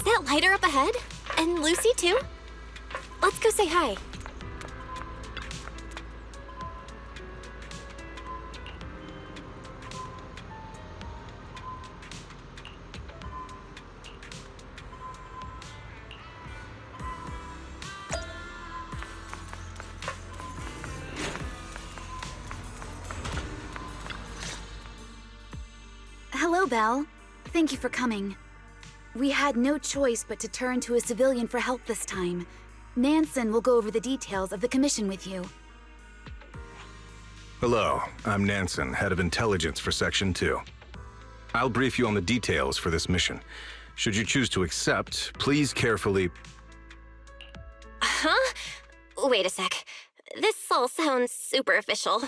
that lighter up ahead? And Lucy too? Let's go say hi. Hello, Belle. Thank you for coming. We had no choice but to turn to a civilian for help this time. Nansen will go over the details of the commission with you. Hello, I'm Nansen, head of intelligence for Section 2. I'll brief you on the details for this mission. Should you choose to accept, please carefully... Huh? Wait a sec. This all sounds super official.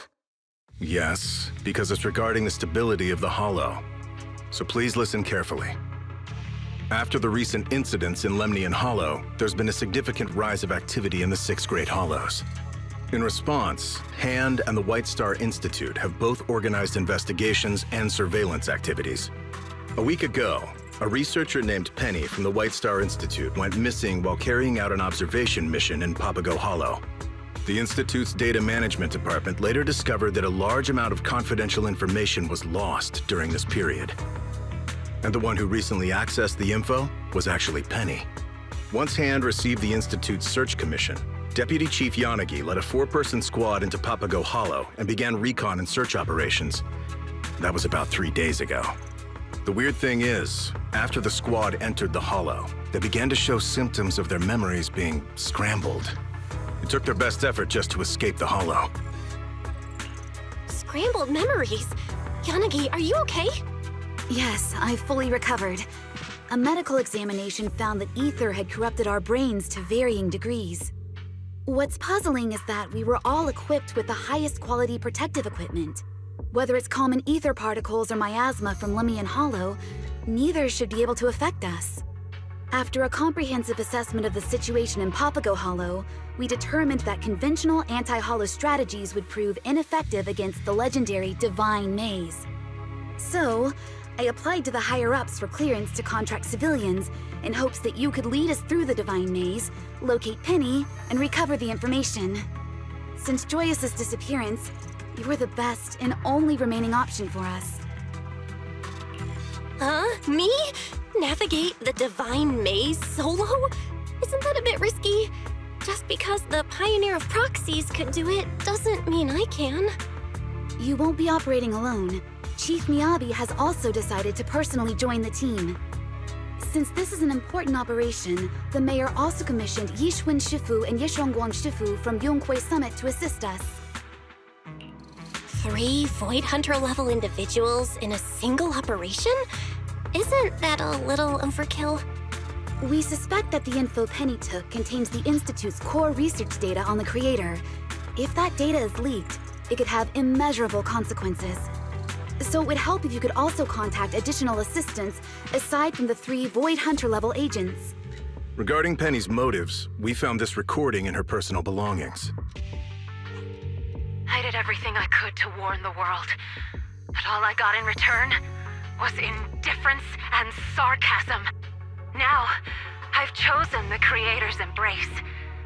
Yes, because it's regarding the stability of the Hollow. So please listen carefully. After the recent incidents in Lemnian Hollow, there's been a significant rise of activity in the 6 Great Hollows. In response, HAND and the White Star Institute have both organized investigations and surveillance activities. A week ago, a researcher named Penny from the White Star Institute went missing while carrying out an observation mission in Papago Hollow. The Institute's data management department later discovered that a large amount of confidential information was lost during this period. And the one who recently accessed the info was actually Penny. Once HAND received the Institute's search commission, Deputy Chief Yanagi led a 4-person squad into Papago Hollow and began recon and search operations. That was about 3 days ago. The weird thing is, after the squad entered the Hollow, they began to show symptoms of their memories being scrambled. It took their best effort just to escape the Hollow. Scrambled memories? Yanagi, are you okay? Yes, I've fully recovered. A medical examination found that ether had corrupted our brains to varying degrees. What's puzzling is that we were all equipped with the highest quality protective equipment. Whether it's common ether particles or miasma from Lemnian Hollow, neither should be able to affect us. After a comprehensive assessment of the situation in Papago Hollow, we determined that conventional anti-hollow strategies would prove ineffective against the legendary Divine Maze. So, I applied to the higher-ups for clearance to contract civilians in hopes that you could lead us through the Divine Maze, locate Penny, and recover the information. Since Joyous' disappearance, you were the best and only remaining option for us. Huh? Me? Navigate the Divine Maze solo? Isn't that a bit risky? Just because the Pioneer of Proxies could do it doesn't mean I can. You won't be operating alone. Chief Miyabi has also decided to personally join the team. Since this is an important operation, the mayor also commissioned Yishun Shifu and Yishongguang Shifu from Yonghui Summit to assist us. 3 Void Hunter level individuals in a single operation? Isn't that a little overkill? We suspect that the info Penny took contains the Institute's core research data on the creator. If that data is leaked, it could have immeasurable consequences. So it would help if you could also contact additional assistance aside from the 3 Void Hunter level agents. Regarding Penny's motives, we found this recording in her personal belongings. I did everything I could to warn the world, but all I got in return was indifference and sarcasm. Now, I've chosen the Creator's embrace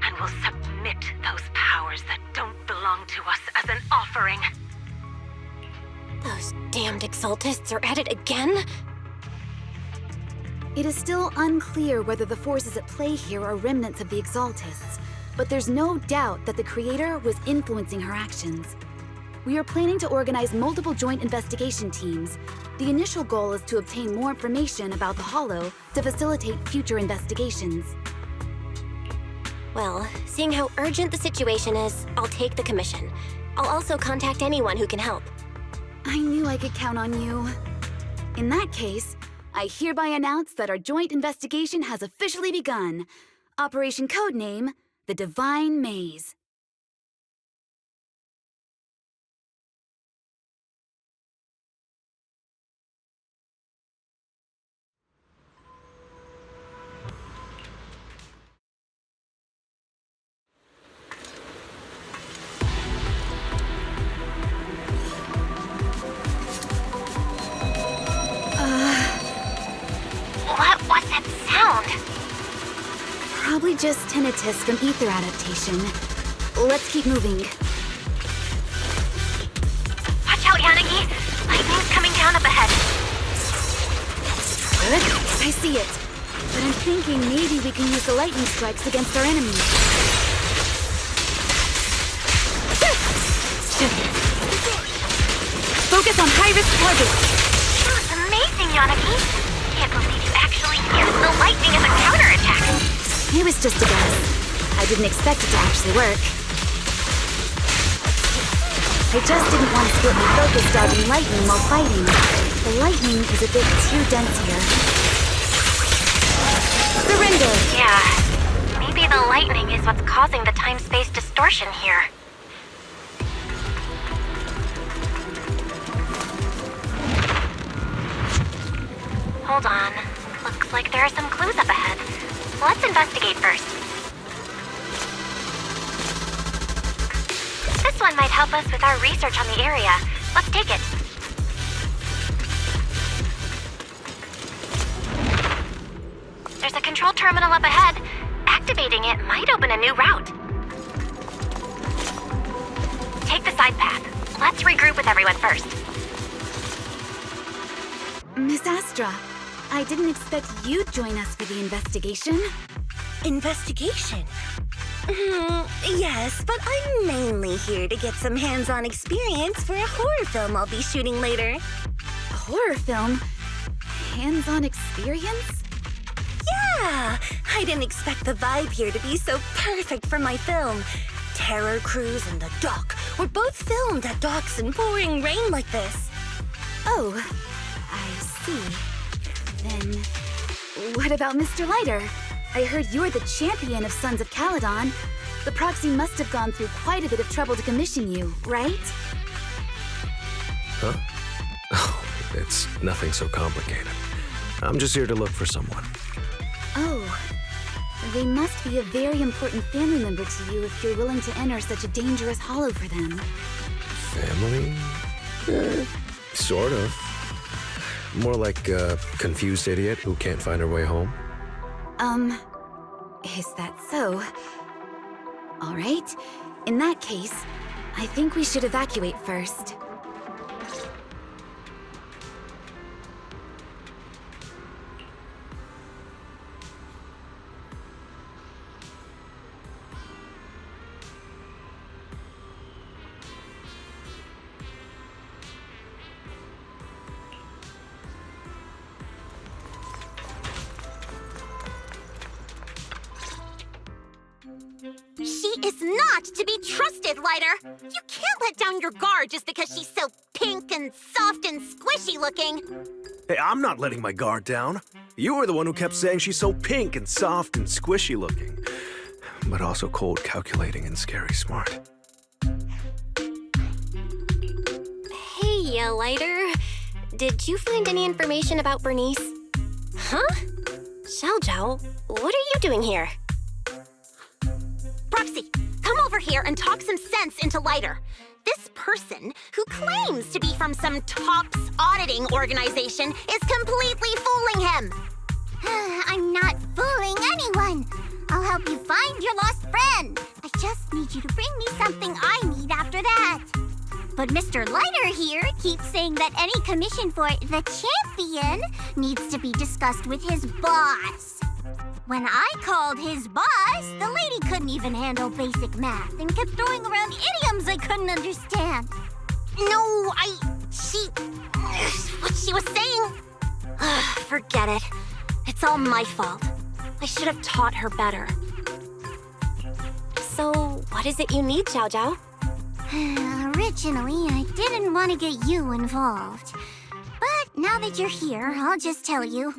and will submit those powers that don't belong to us as an offering. Those damned Exaltists are at it again? It is still unclear whether the forces at play here are remnants of the Exaltists, but there's no doubt that the Creator was influencing her actions. We are planning to organize multiple joint investigation teams. The initial goal is to obtain more information about the Hollow to facilitate future investigations. Well, seeing how urgent the situation is, I'll take the commission. I'll also contact anyone who can help. I knew I could count on you. In that case, I hereby announce that our joint investigation has officially begun. Operation Codename, the Divine Maze. What was that sound? probably just tinnitus from ether adaptation. Let's keep moving. Watch out, Yanagi! Lightning's coming down up ahead. Good. I see it. But I'm thinking maybe we can use the lightning strikes against our enemies. Focus on high-risk targets. That was amazing, Yanagi! Can't believe you actually used the lightning as a counterattack. It was just a guess. I didn't expect it to actually work. I just didn't want to split my focus dodging lightning while fighting. The lightning is a bit too dense here. Surrender! Yeah, maybe the lightning is what's causing the time-space distortion here. Hold on. Looks like there are some clues up ahead. Let's investigate first. This one might help us with our research on the area. Let's take it. There's a control terminal up ahead. Activating it might open a new route. Take the side path. Let's regroup with everyone first. Miss Astra, I didn't expect you'd join us for the investigation. Investigation? Yes, but I'm mainly here to get some hands-on experience for a horror film I'll be shooting later. A horror film? Hands-on experience? Yeah! I didn't expect the vibe here to be so perfect for my film. Terror Cruise and The Dock were both filmed at docks in pouring rain like this. Oh, I see. Then, what about Mr. Lighter? I heard you're the champion of Sons of Caledon. The proxy must have gone through quite a bit of trouble to commission you, right? Huh? Oh, it's nothing so complicated. I'm just here to look for someone. Oh, they must be a very important family member to you if you're willing to enter such a dangerous hollow for them. Family? Sort of. More like a confused idiot who can't find her way home. Is that so? All right. In that case, I think we should evacuate first. She is not to be trusted, Lighter! You can't let down your guard just because she's so pink and soft and squishy looking. Hey, I'm not letting my guard down. You were the one who kept saying she's so pink and soft and squishy looking. But also cold, calculating, and scary smart. Hey, Lighter. Did you find any information about Bernice? Huh? Xiaojiao, what are you doing here? Proxy, come over here and talk some sense into Lighter. This person, who claims to be from some TOPS auditing organization, is completely fooling him. I'm not fooling anyone. I'll help you find your lost friend. I just need you to bring me something I need after that. But Mr. Lighter here keeps saying that any commission for the champion needs to be discussed with his boss. When I called his boss, the lady couldn't even handle basic math and kept throwing around idioms I couldn't understand. No, what she was saying? Forget it. It's all my fault. I should have taught her better. So, what is it you need, Xiaojiao? Originally, I didn't want to get you involved. But now that you're here, I'll just tell you.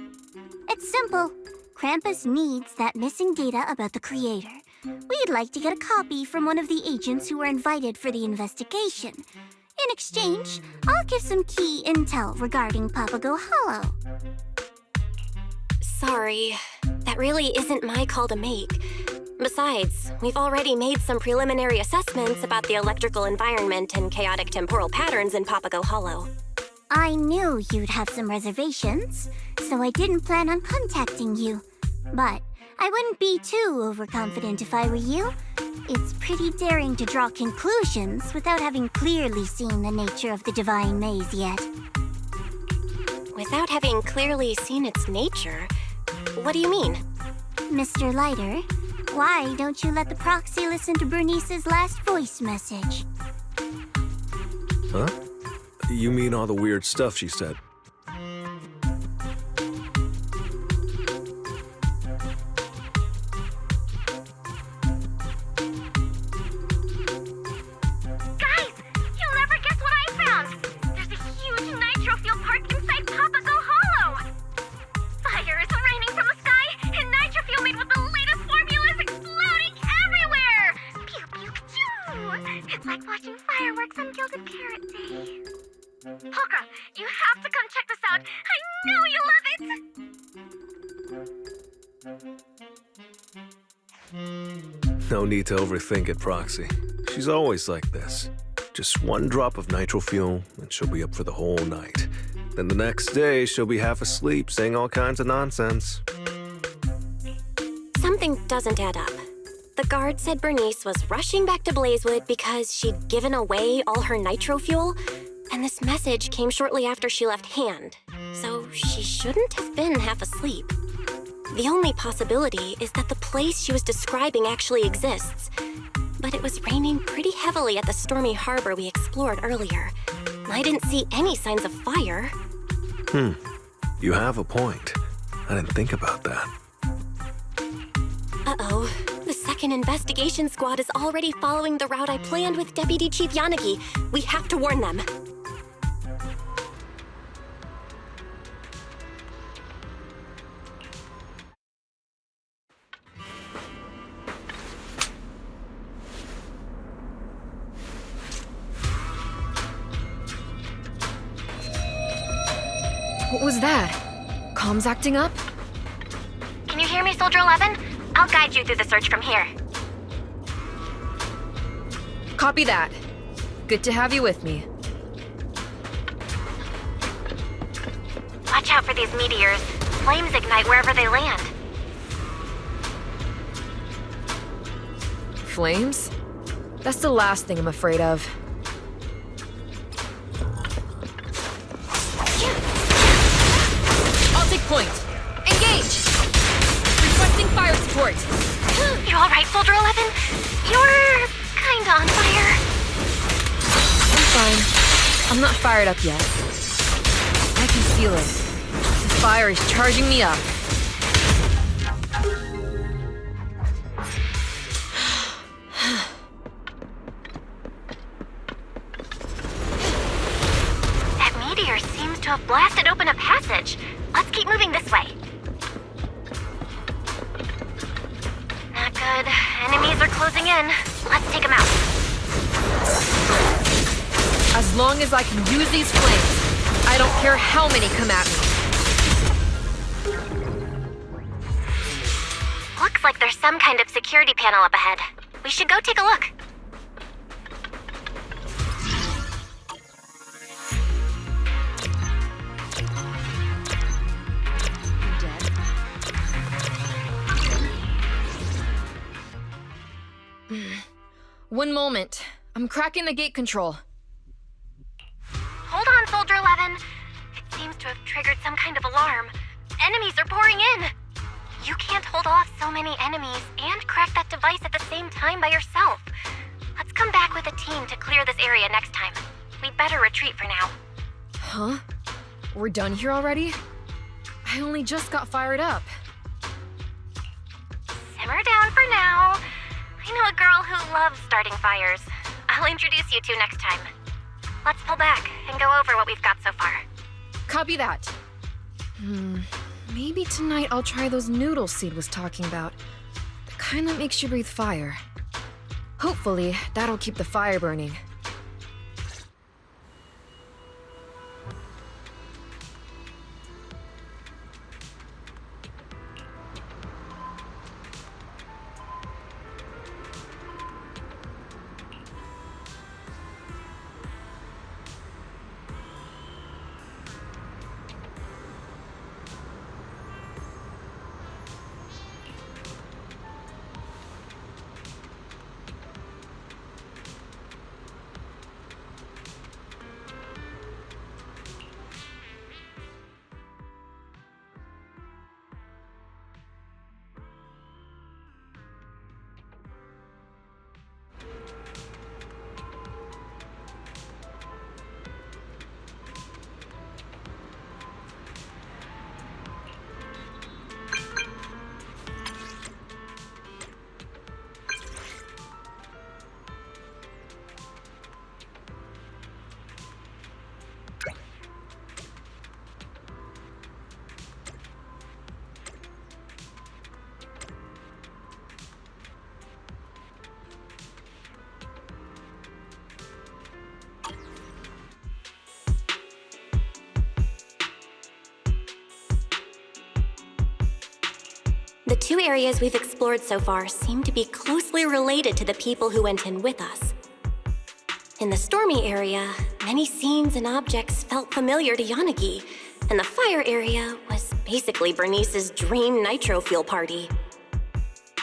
It's simple. Krampus needs that missing data about the creator. We'd like to get a copy from one of the agents who were invited for the investigation. In exchange, I'll give some key intel regarding Papago Hollow. Sorry, that really isn't my call to make. Besides, we've already made some preliminary assessments about the electrical environment and chaotic temporal patterns in Papago Hollow. I knew you'd have some reservations, so I didn't plan on contacting you. But I wouldn't be too overconfident if I were you. It's pretty daring to draw conclusions without having clearly seen the nature of the divine maze yet. Without having clearly seen its nature? What do you mean? Mr. Lighter, why don't you let the proxy listen to Bernice's last voice message? Huh? You mean all the weird stuff she said? Guys, you'll never guess what I found! There's a huge nitro fuel park inside Papago Hollow! Fire is raining from the sky, and nitro fuel made with the latest formula is exploding everywhere! Pew pew pew! It's like watching fireworks on Gilded Carrot Day. Polka, you have to come check this out! I know you'll love it! No need to overthink it, Proxy. She's always like this. Just one drop of nitro fuel, and she'll be up for the whole night. Then the next day, she'll be half asleep, saying all kinds of nonsense. Something doesn't add up. The guard said Bernice was rushing back to Blazewood because she'd given away all her nitro fuel, and this message came shortly after she left hand. So she shouldn't have been half asleep. The only possibility is that the place she was describing actually exists. But it was raining pretty heavily at the stormy harbor we explored earlier. I didn't see any signs of fire. You have a point. I didn't think about that. Uh-oh. The second investigation squad is already following the route I planned with Deputy Chief Yanagi. We have to warn them. What was that? Comms acting up? Can you hear me, Soldier 11? I'll guide you through the search from here. Copy that. Good to have you with me. Watch out for these meteors. Flames ignite wherever they land. Flames? That's the last thing I'm afraid of. I'll take point. Engage! Requesting fire support. You alright, Soldier 11? You're kinda on fire. I'm fine. I'm not fired up yet. I can feel it. The fire is charging me up. That meteor seems to have blasted open a passage. Let's keep moving this way. Not good. Enemies are closing in. Let's take them out. As long as I can use these flames, I don't care how many come at me. Looks like there's some kind of security panel up ahead. We should go take a look. One moment. I'm cracking the gate control. Hold on, Soldier 11. It seems to have triggered some kind of alarm. Enemies are pouring in. You can't hold off so many enemies and crack that device at the same time by yourself. Let's come back with a team to clear this area next time. We'd better retreat for now. Huh? We're done here already? I only just got fired up. Simmer down for now. I know a girl who loves starting fires. I'll introduce you to next time. Let's pull back and go over what we've got so far. Copy that. Maybe tonight I'll try those noodles Seed was talking about. The kind that makes you breathe fire. Hopefully, that'll keep the fire burning. two areas we've explored so far seem to be closely related to the people who went in with us. In the stormy area, many scenes and objects felt familiar to Yanagi, and the fire area was basically Bernice's dream nitro fuel party.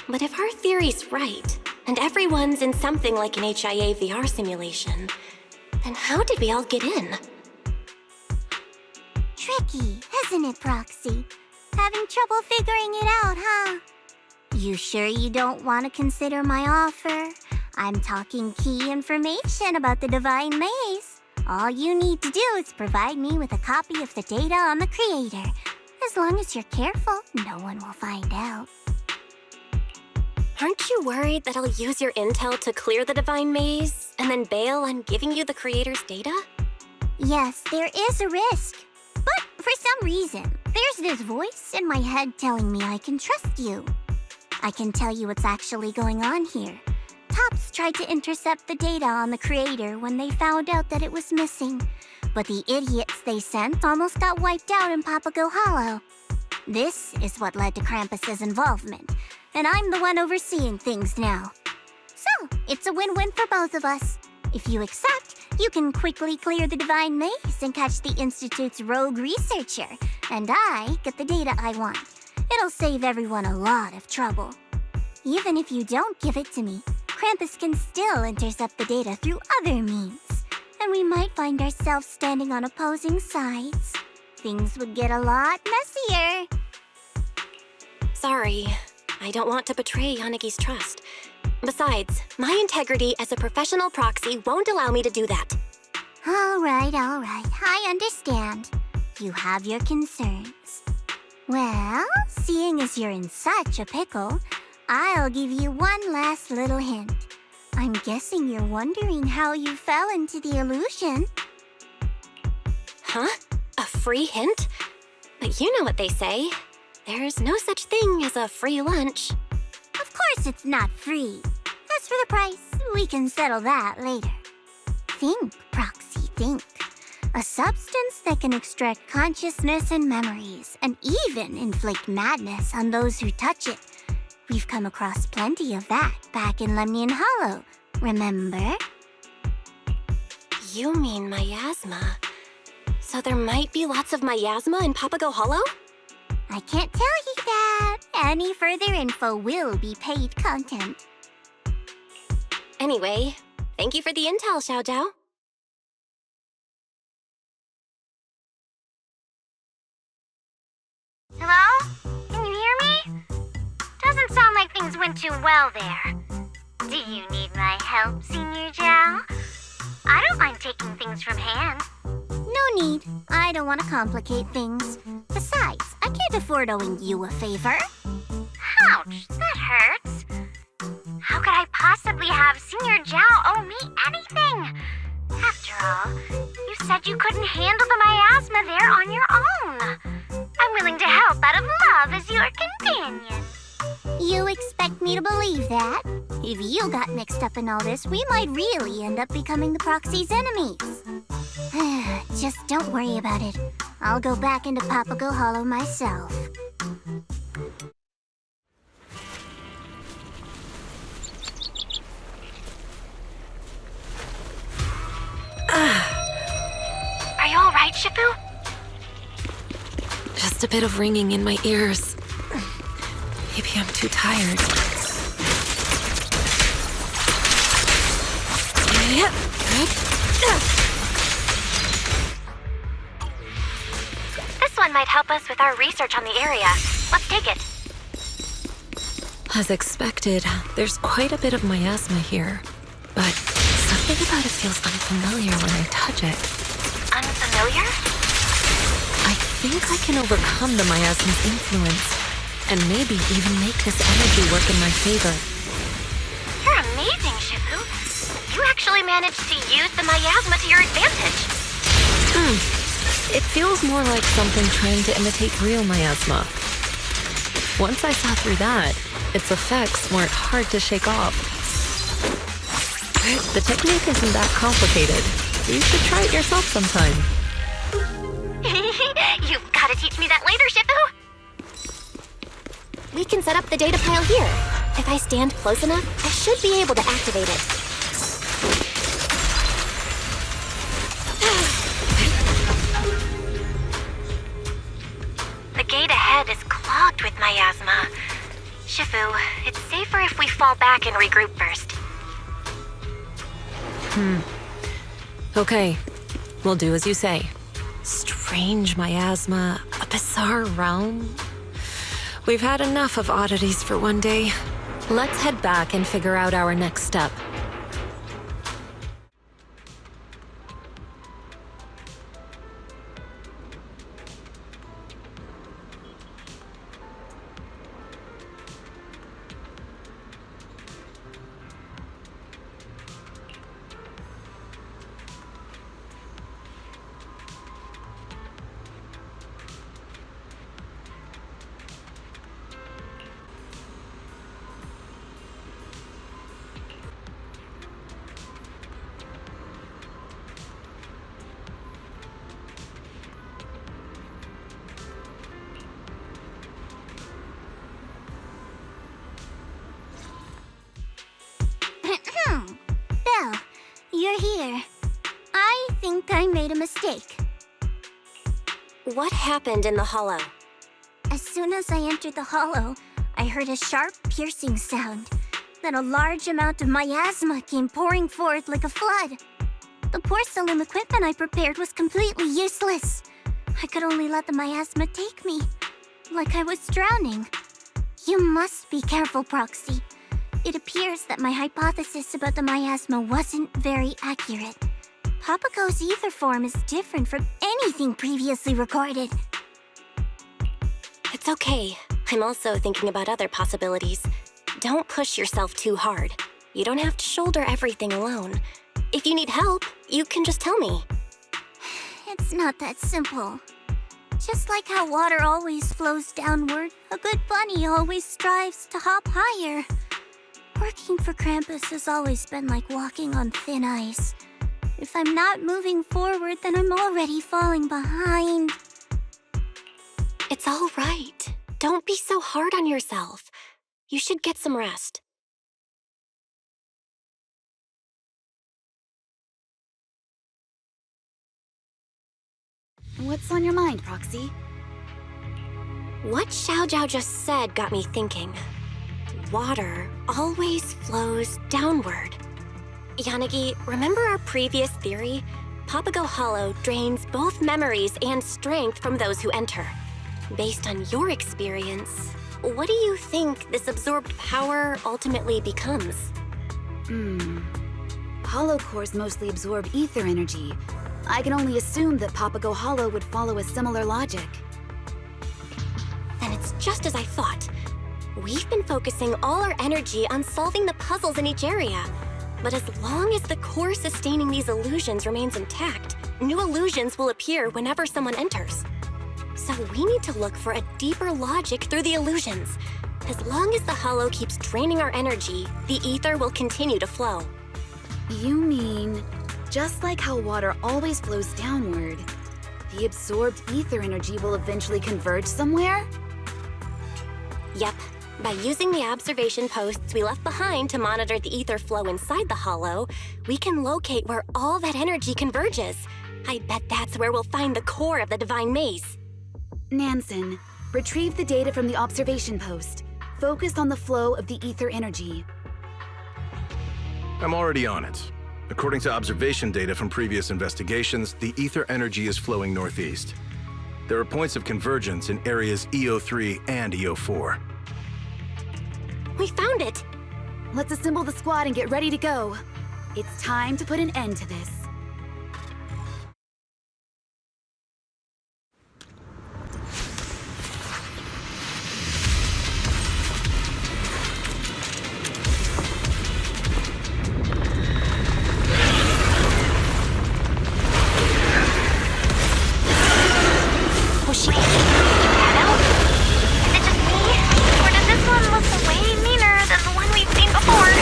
But if our theory's right, and everyone's in something like an HIA VR simulation, then how did we all get in? Tricky, isn't it, Proxy? Having trouble figuring it out, huh? You sure you don't want to consider my offer? I'm talking key information about the Divine Maze. All you need to do is provide me with a copy of the data on the creator. As long as you're careful, no one will find out. Aren't you worried that I'll use your intel to clear the Divine Maze, and then bail on giving you the creator's data? Yes, there is a risk. But for some reason, there's this voice in my head telling me I can trust you. I can tell you what's actually going on here. Tops tried to intercept the data on the creator when they found out that it was missing, but the idiots they sent almost got wiped out in Papago Hollow. This is what led to Krampus's involvement, and I'm the one overseeing things now. So, it's a win-win for both of us. If you accept, you can quickly clear the Divine Maze and catch the Institute's rogue researcher, and I get the data I want. It'll save everyone a lot of trouble. Even if you don't give it to me, Krampus can still intercept the data through other means, and we might find ourselves standing on opposing sides. Things would get a lot messier. Sorry, I don't want to betray Yanagi's trust. Besides, my integrity as a professional proxy won't allow me to do that. All right, I understand. You have your concerns. Well, seeing as you're in such a pickle, I'll give you one last little hint. I'm guessing you're wondering how you fell into the illusion. Huh? A free hint? But you know what they say. There's no such thing as a free lunch. Of course it's not free. As for the price, we can settle that later. Think, Proxy, think. A substance that can extract consciousness and memories, and even inflict madness on those who touch it. We've come across plenty of that back in Lemnian Hollow, remember? You mean miasma. So there might be lots of miasma in Papago Hollow? I can't tell you that. Any further info will be paid content. Anyway, thank you for the intel, Xiao Zhao. Hello? Can you hear me? Doesn't sound like things went too well there. Do you need my help, Senior Zhao? I don't mind taking things from hand. No need. I don't want to complicate things. Besides, I can't afford owing you a favor. Ouch, that hurts. How could I possibly have Senior Zhao owe me anything? After all, you said you couldn't handle the miasma there on your own. I'm willing to help out of love as your companion. You expect me to believe that? If you got mixed up in all this, we might really end up becoming the Proxy's enemies. Just don't worry about it. I'll go back into Papago Hollow myself. Are you all right, Shifu? Just a bit of ringing in my ears. Maybe I'm too tired. Yep, good. This one might help us with our research on the area. Let's take it. As expected, there's quite a bit of miasma here. But something about it feels unfamiliar when I touch it. Unfamiliar? I think I can overcome the miasma's influence, and maybe even make this energy work in my favor. You're amazing, Shifu. You actually managed to use the miasma to your advantage. It feels more like something trying to imitate real miasma. Once I saw through that, its effects weren't hard to shake off. The technique isn't that complicated. You should try it yourself sometime. You've got to teach me that later, Shifu. We can set up the data pile here. If I stand close enough, I should be able to activate it. The gate ahead is clogged with miasma. Shifu, it's safer if we fall back and regroup first. Okay, we'll do as you say. Strange miasma, a bizarre realm. We've had enough of oddities for one day. Let's head back and figure out our next step. Belle, you're here. I think I made a mistake. What happened in the hollow? As soon as I entered the hollow, I heard a sharp, piercing sound. Then a large amount of miasma came pouring forth like a flood. The porcelain equipment I prepared was completely useless. I could only let the miasma take me, like I was drowning. You must be careful, Proxy. It appears that my hypothesis about the miasma wasn't very accurate. Papago's ether form is different from anything previously recorded. It's okay. I'm also thinking about other possibilities. Don't push yourself too hard. You don't have to shoulder everything alone. If you need help, you can just tell me. It's not that simple. Just like how water always flows downward, a good bunny always strives to hop higher. Working for Krampus has always been like walking on thin ice. If I'm not moving forward, then I'm already falling behind. It's all right. Don't be so hard on yourself. You should get some rest. What's on your mind, Proxy? What Xiaojiao just said got me thinking. Water always flows downward. Yanagi, remember our previous theory? Papago Hollow drains both memories and strength from those who enter. Based on your experience, what do you think this absorbed power ultimately becomes? Hollow cores mostly absorb ether energy. I can only assume that Papago Hollow would follow a similar logic. Then it's just as I thought. We've been focusing all our energy on solving the puzzles in each area. But as long as the core sustaining these illusions remains intact, new illusions will appear whenever someone enters. So we need to look for a deeper logic through the illusions. As long as the hollow keeps draining our energy, the ether will continue to flow. You mean, just like how water always flows downward, the absorbed ether energy will eventually converge somewhere? Yep. By using the observation posts we left behind to monitor the ether flow inside the hollow, we can locate where all that energy converges. I bet that's where we'll find the core of the Divine Maze. Nansen, retrieve the data from the observation post. Focus on the flow of the ether energy. I'm already on it. According to observation data from previous investigations, the ether energy is flowing northeast. There are points of convergence in areas EO3 and EO4. We found it! Let's assemble the squad and get ready to go. It's time to put an end to this. Was she Shadow? Is it just me? Or does this one look way meaner than the one we've seen before?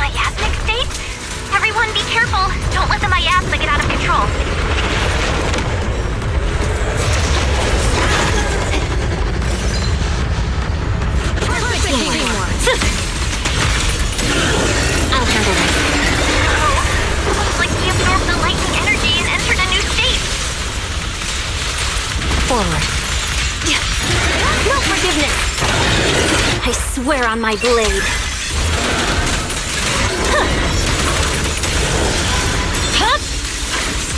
Miasmic state? Everyone be careful. Don't let the miasma get out of control. forward. No forgiveness! I swear on my blade.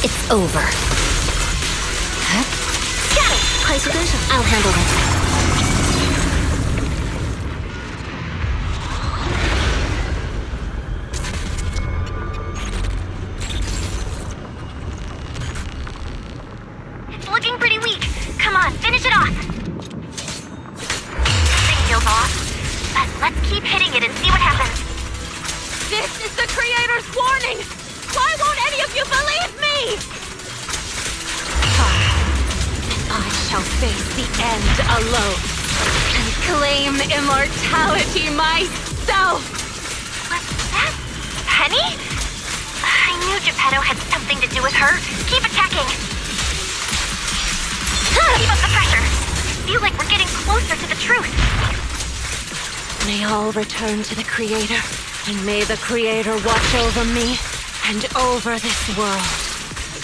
It's over. Got it! I'll handle it. It's looking pretty weak. Come on, finish it off. Thing feels off. But let's keep hitting it and see what happens. This is the Creator's warning! Why won't any of you believe me? I shall face the end alone and claim immortality myself! Was that Penny? I knew Geppetto had something to do with her. Keep attacking. Keep up the pressure. I feel like we're getting closer to the truth. May all return to the Creator, and may the Creator watch over me and over this world.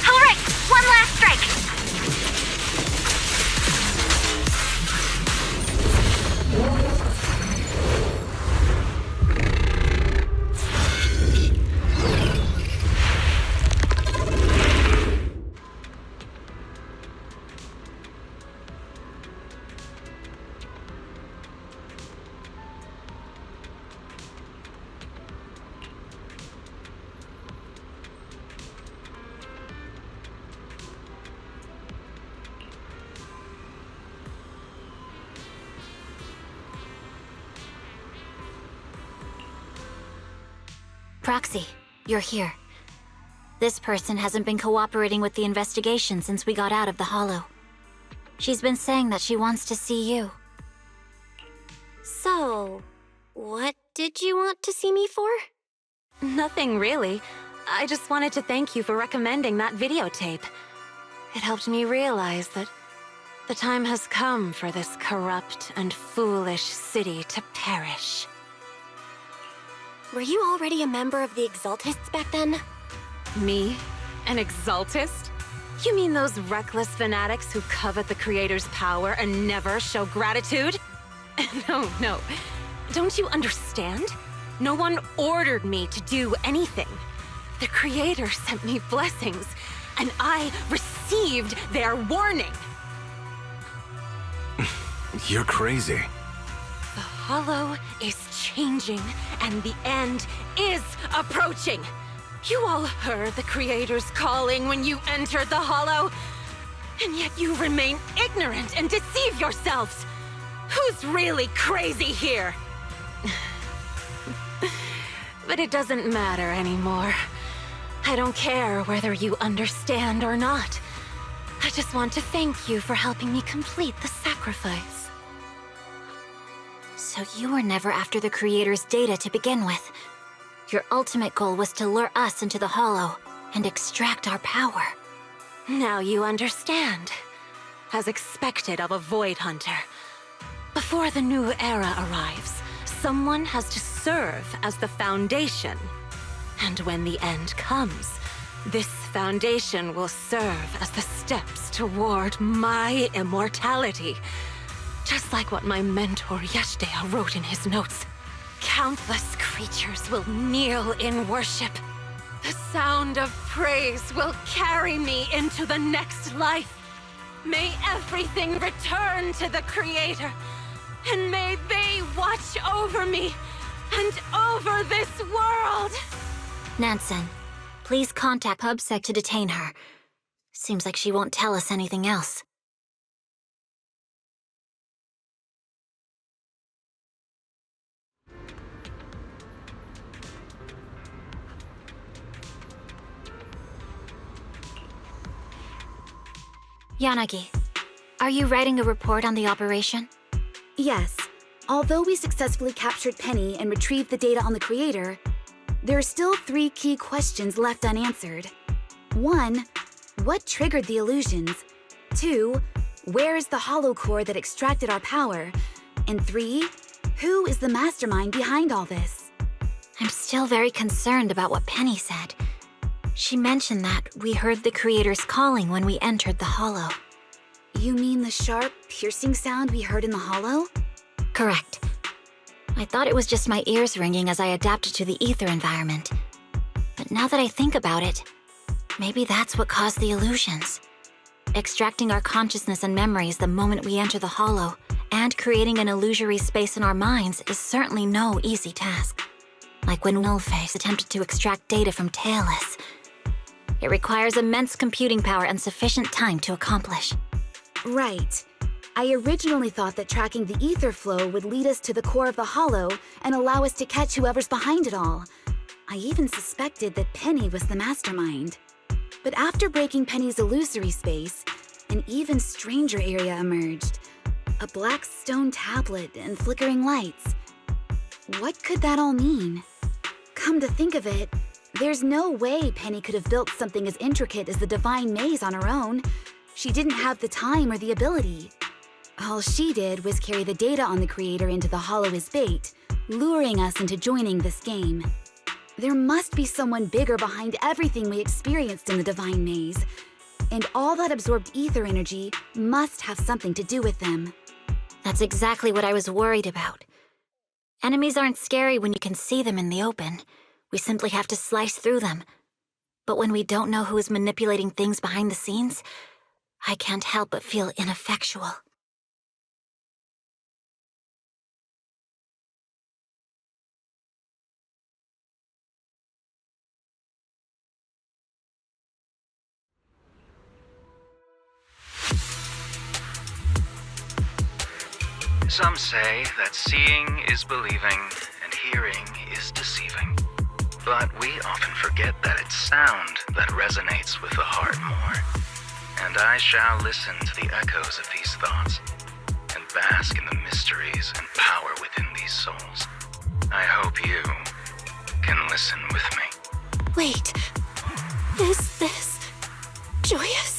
All right, one last strike. Proxy, you're here. This person hasn't been cooperating with the investigation since we got out of the Hollow. She's been saying that she wants to see you. So, what did you want to see me for? Nothing really. I just wanted to thank you for recommending that videotape. It helped me realize that the time has come for this corrupt and foolish city to perish. Were you already a member of the Exaltists back then? Me? An Exaltist? You mean those reckless fanatics who covet the Creator's power and never show gratitude? No. Don't you understand? No one ordered me to do anything. The Creator sent me blessings, and I received their warning. You're crazy. The Hollow is changing, and the end is approaching. You all heard the Creator's calling when you entered the Hollow, and yet you remain ignorant and deceive yourselves. Who's really crazy here? But it doesn't matter anymore. I don't care whether you understand or not. I just want to thank you for helping me complete the sacrifice. So you were never after the Creator's data to begin with. Your ultimate goal was to lure us into the Hollow and extract our power. Now you understand. As expected of a Void Hunter. Before the new era arrives, someone has to serve as the Foundation. And when the end comes, this Foundation will serve as the steps toward my immortality. Just like what my mentor Yeshdea wrote in his notes. Countless creatures will kneel in worship. The sound of praise will carry me into the next life. May everything return to the Creator, and may they watch over me and over this world. Nansen, please contact PubSec to detain her. Seems like she won't tell us anything else. Yanagi, are you writing a report on the operation? Yes. Although we successfully captured Penny and retrieved the data on the Creator, there are still 3 key questions left unanswered. 1. What triggered the illusions? 2. Where is the hollow core that extracted our power? And 3. Who is the mastermind behind all this? I'm still very concerned about what Penny said. She mentioned that we heard the Creator's calling when we entered the Hollow. You mean the sharp, piercing sound we heard in the hollow? Correct. I thought it was just my ears ringing as I adapted to the ether environment. But now that I think about it, maybe that's what caused the illusions. Extracting our consciousness and memories the moment we enter the hollow, and creating an illusory space in our minds is certainly no easy task. Like when Nullface attempted to extract data from Tailless. It requires immense computing power and sufficient time to accomplish. Right. I originally thought that tracking the ether flow would lead us to the core of the hollow and allow us to catch whoever's behind it all. I even suspected that Penny was the mastermind. But after breaking Penny's illusory space, an even stranger area emerged. A black stone tablet and flickering lights. What could that all mean? Come to think of it, there's no way Penny could have built something as intricate as the Divine Maze on her own. She didn't have the time or the ability. All she did was carry the data on the creator into the hollow as bait, luring us into joining this game. There must be someone bigger behind everything we experienced in the Divine Maze, and all that absorbed ether energy must have something to do with them. That's exactly what I was worried about. Enemies aren't scary when you can see them in the open. We simply have to slice through them. But when we don't know who is manipulating things behind the scenes, I can't help but feel ineffectual. Some say that seeing is believing and hearing is deceiving. But we often forget that it's sound that resonates with the heart more. And I shall listen to the echoes of these thoughts and bask in the mysteries and power within these souls. I hope you can listen with me. Wait, is this joyous?